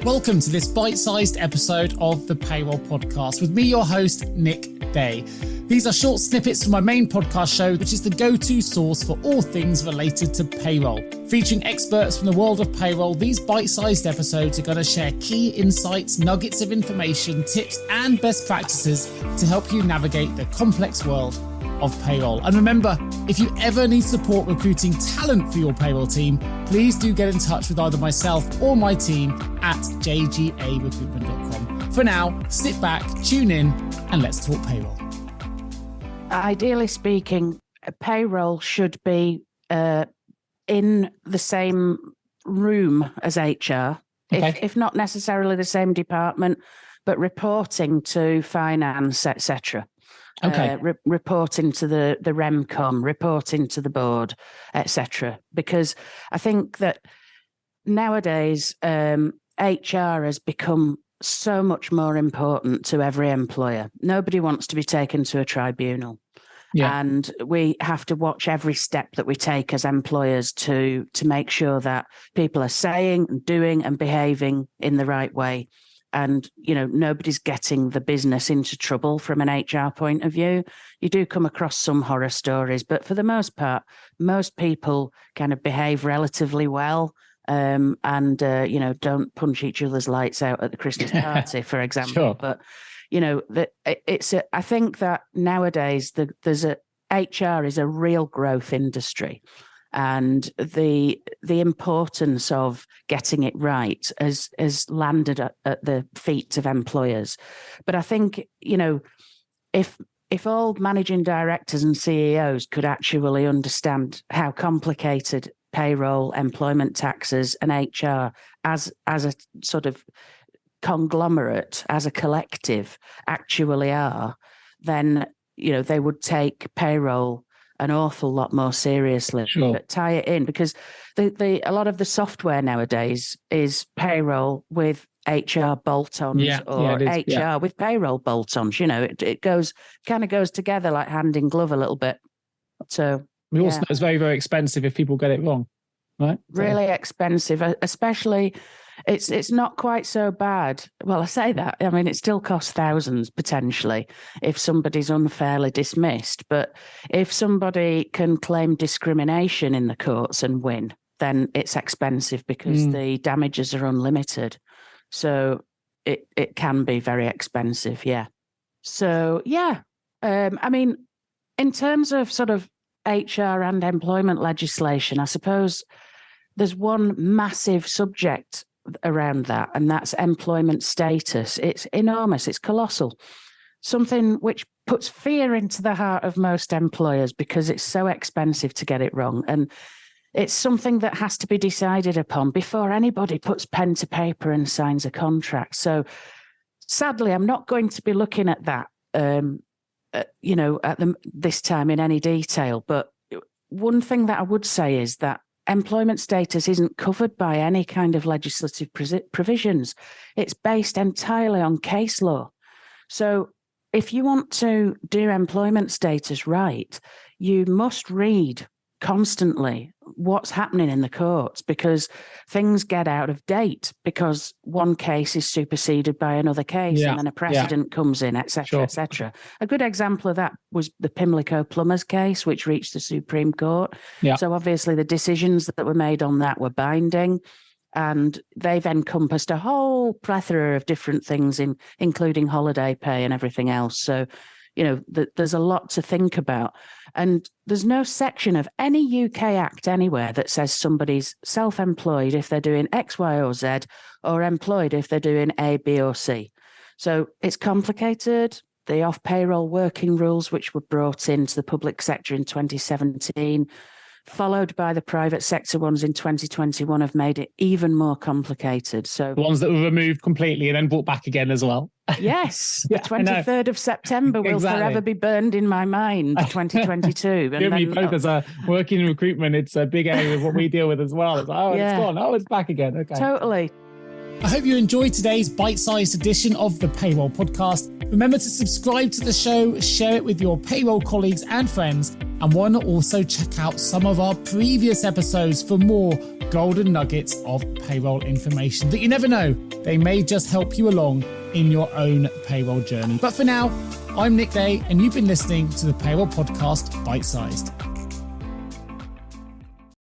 Welcome to this bite-sized episode of the Payroll Podcast with me, your host, Nick Day. These are short snippets from my main podcast show, which is the go-to source for all things related to payroll. Featuring experts from the world of payroll, these bite-sized episodes are going to share key insights, nuggets of information, tips and best practices to help you navigate the complex world of payroll. And remember, if you ever need support recruiting talent for your payroll team, please do get in touch with either myself or my team at jgarecruitment.com. For now, sit back, tune in, and let's talk payroll. Ideally speaking, payroll should be in the same room as HR, if not necessarily the same department, but reporting to finance, etc. Reporting to the REMCOM, reporting to the board, etc. Because I think that nowadays HR has become so much more important to every employer. Nobody wants to be taken to a tribunal. Yeah. And we have to watch every step that we take as employers to make sure that people are saying and doing and behaving in the right way. And, you know, nobody's getting the business into trouble from an HR point of view. You do come across some horror stories, but for the most part, most people kind of behave relatively well and don't punch each other's lights out at the Christmas party, for example. Sure. But, you know, I think that nowadays HR is a real growth industry. And the importance of getting it right has landed at the feet of employers. But I think, you know, if all managing directors and CEOs could actually understand how complicated payroll, employment taxes, and HR as a sort of conglomerate, as a collective, actually are, then, you know, they would take payroll an awful lot more seriously. Sure. But tie it in, because a lot of the software nowadays is payroll with HR bolt-ons HR with payroll bolt-ons. You know, it goes together like hand in glove a little bit. So we also know it's very, very expensive if people get it wrong, right? Really expensive, especially. It's not quite so bad. Well, I say that. I mean, it still costs thousands potentially if somebody's unfairly dismissed. But if somebody can claim discrimination in the courts and win, then it's expensive because the damages are unlimited. So it can be very expensive. Yeah. So, yeah. I mean, in terms of sort of HR and employment legislation, I suppose there's one massive subject around that, and that's employment status. It's enormous, it's colossal, something which puts fear into the heart of most employers because it's so expensive to get it wrong, and it's something that has to be decided upon before anybody puts pen to paper and signs a contract. So sadly, I'm not going to be looking at that this time in any detail, but one thing that I would say is that employment status isn't covered by any kind of legislative provisions. It's based entirely on case law. So if you want to do employment status right, you must read constantly what's happening in the courts, because things get out of date because one case is superseded by another case and then a precedent comes in, etc., etc. A good example of that was the Pimlico Plumbers case, which reached the Supreme Court. Yeah. So obviously the decisions that were made on that were binding, and they've encompassed a whole plethora of different things, including holiday pay and everything else. So, you know, there's a lot to think about. And there's no section of any UK Act anywhere that says somebody's self-employed if they're doing X, Y, or Z, or employed if they're doing A, B, or C. So it's complicated. The off-payroll working rules, which were brought into the public sector in 2017, followed by the private sector ones in 2021, have made it even more complicated. So the ones that were removed completely and then brought back again as well. Yes, the 23rd of September will forever be burned in my mind, 2022. And me both as a working in recruitment, it's a big area of what we deal with as well. It's it's gone. Oh, it's back again. Okay. Totally. I hope you enjoyed today's bite-sized edition of the Payroll Podcast. Remember to subscribe to the show, share it with your payroll colleagues and friends, and why not also check out some of our previous episodes for more golden nuggets of payroll information that you never know, they may just help you along in your own payroll journey. But for now, I'm Nick Day, and you've been listening to the Payroll Podcast Bite-Sized.